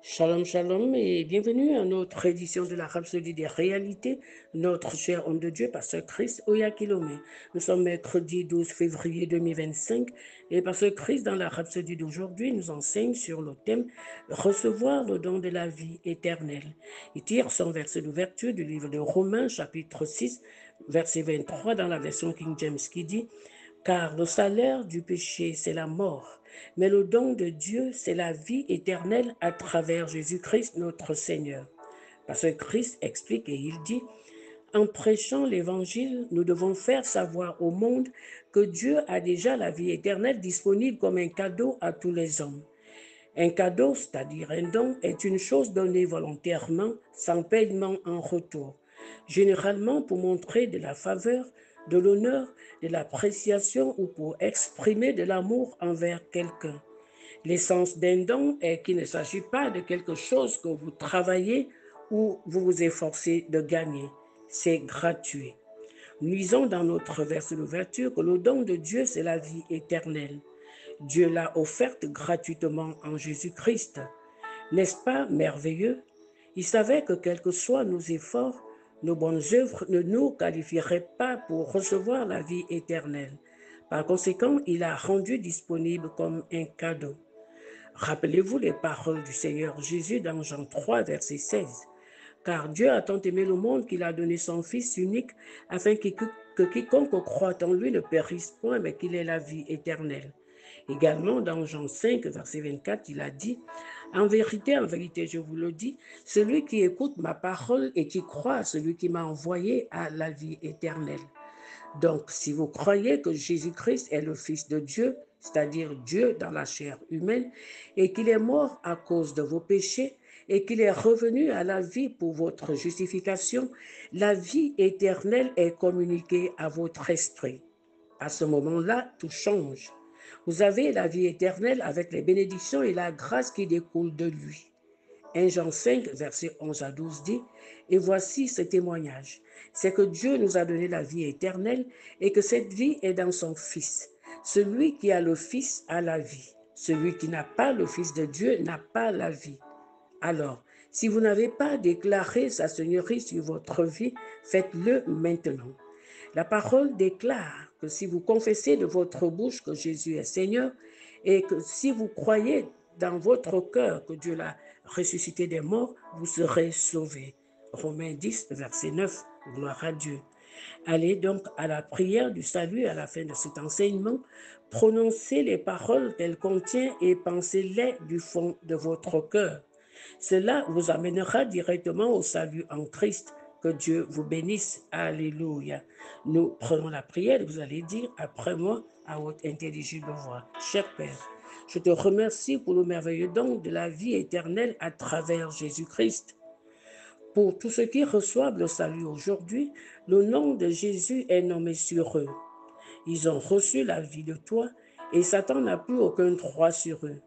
Shalom, shalom et bienvenue à notre édition de la Rhapsodie des réalités, notre cher homme de Dieu, Pasteur Christ Oyakilome. Nous sommes mercredi 12 février 2025 et Pasteur Christ, dans la Rhapsodie d'aujourd'hui, nous enseigne sur le thème Recevoir le don de la vie éternelle. Il tire son verset d'ouverture du livre de Romains, chapitre 6, verset 23, dans la version King James, qui dit car le salaire du péché, c'est la mort, mais le don de Dieu, c'est la vie éternelle à travers Jésus-Christ, notre Seigneur. Parce que Christ explique et il dit, en prêchant l'Évangile, nous devons faire savoir au monde que Dieu a déjà la vie éternelle disponible comme un cadeau à tous les hommes. Un cadeau, c'est-à-dire un don, est une chose donnée volontairement, sans paiement en retour, généralement pour montrer de la faveur, de l'honneur, de l'appréciation ou pour exprimer de l'amour envers quelqu'un. L'essence d'un don est qu'il ne s'agit pas de quelque chose que vous travaillez ou vous vous efforcez de gagner. C'est gratuit. Nous lisons dans notre verset d'ouverture que le don de Dieu, c'est la vie éternelle. Dieu l'a offerte gratuitement en Jésus-Christ. N'est-ce pas merveilleux? Il savait que quels que soient nos efforts, nos bonnes œuvres ne nous qualifieraient pas pour recevoir la vie éternelle. Par conséquent, il a rendu disponible comme un cadeau. Rappelez-vous les paroles du Seigneur Jésus dans Jean 3, verset 16. Car Dieu a tant aimé le monde qu'il a donné son Fils unique afin que quiconque croit en lui ne périsse point, mais qu'il ait la vie éternelle. Également, dans Jean 5, verset 24, il a dit, en vérité, je vous le dis, celui qui écoute ma parole et qui croit à celui qui m'a envoyé a la vie éternelle. Donc, si vous croyez que Jésus-Christ est le Fils de Dieu, c'est-à-dire Dieu dans la chair humaine, et qu'il est mort à cause de vos péchés, et qu'il est revenu à la vie pour votre justification, la vie éternelle est communiquée à votre esprit. À ce moment-là, tout change. Vous avez la vie éternelle avec les bénédictions et la grâce qui découlent de lui. 1 Jean 5, verset 11 à 12 dit, et voici ce témoignage, c'est que Dieu nous a donné la vie éternelle et que cette vie est dans son Fils. Celui qui a le Fils a la vie. Celui qui n'a pas le Fils de Dieu n'a pas la vie. Alors, si vous n'avez pas déclaré sa seigneurie sur votre vie, faites-le maintenant. La parole déclare que si vous confessez de votre bouche que Jésus est Seigneur et que si vous croyez dans votre cœur que Dieu l'a ressuscité des morts, vous serez sauvés. Romains 10, verset 9, gloire à Dieu. Allez donc à la prière du salut à la fin de cet enseignement, prononcez les paroles qu'elle contient et pensez-les du fond de votre cœur. Cela vous amènera directement au salut en Christ. Que Dieu vous bénisse. Alléluia. Nous prenons la prière et vous allez dire après moi à votre intelligible voix. Cher Père, je te remercie pour le merveilleux don de la vie éternelle à travers Jésus-Christ. Pour tous ceux qui reçoivent le salut aujourd'hui, le nom de Jésus est nommé sur eux. Ils ont reçu la vie de toi et Satan n'a plus aucun droit sur eux.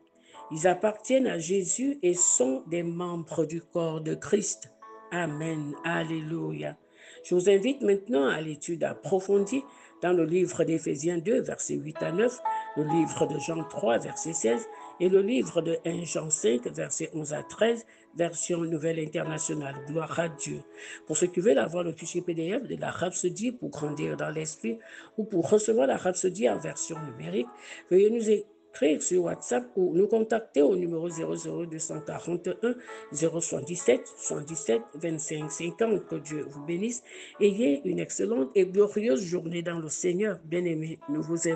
Ils appartiennent à Jésus et sont des membres du corps de Christ. Amen. Alléluia. Je vous invite maintenant à l'étude approfondie dans le livre d'Éphésiens 2, versets 8 à 9, le livre de Jean 3, verset 16 et le livre de 1 Jean 5, versets 11 à 13, version Nouvelle Internationale. Gloire à Dieu. Pour ceux qui veulent avoir le fichier PDF de la Rhapsodie pour grandir dans l'esprit ou pour recevoir la Rhapsodie en version numérique, veuillez nous écrire sur WhatsApp ou nous contacter au numéro 00241 077 77 25 50. Que Dieu vous bénisse. Ayez une excellente et glorieuse journée dans le Seigneur. Bien-aimés, nous vous aimons.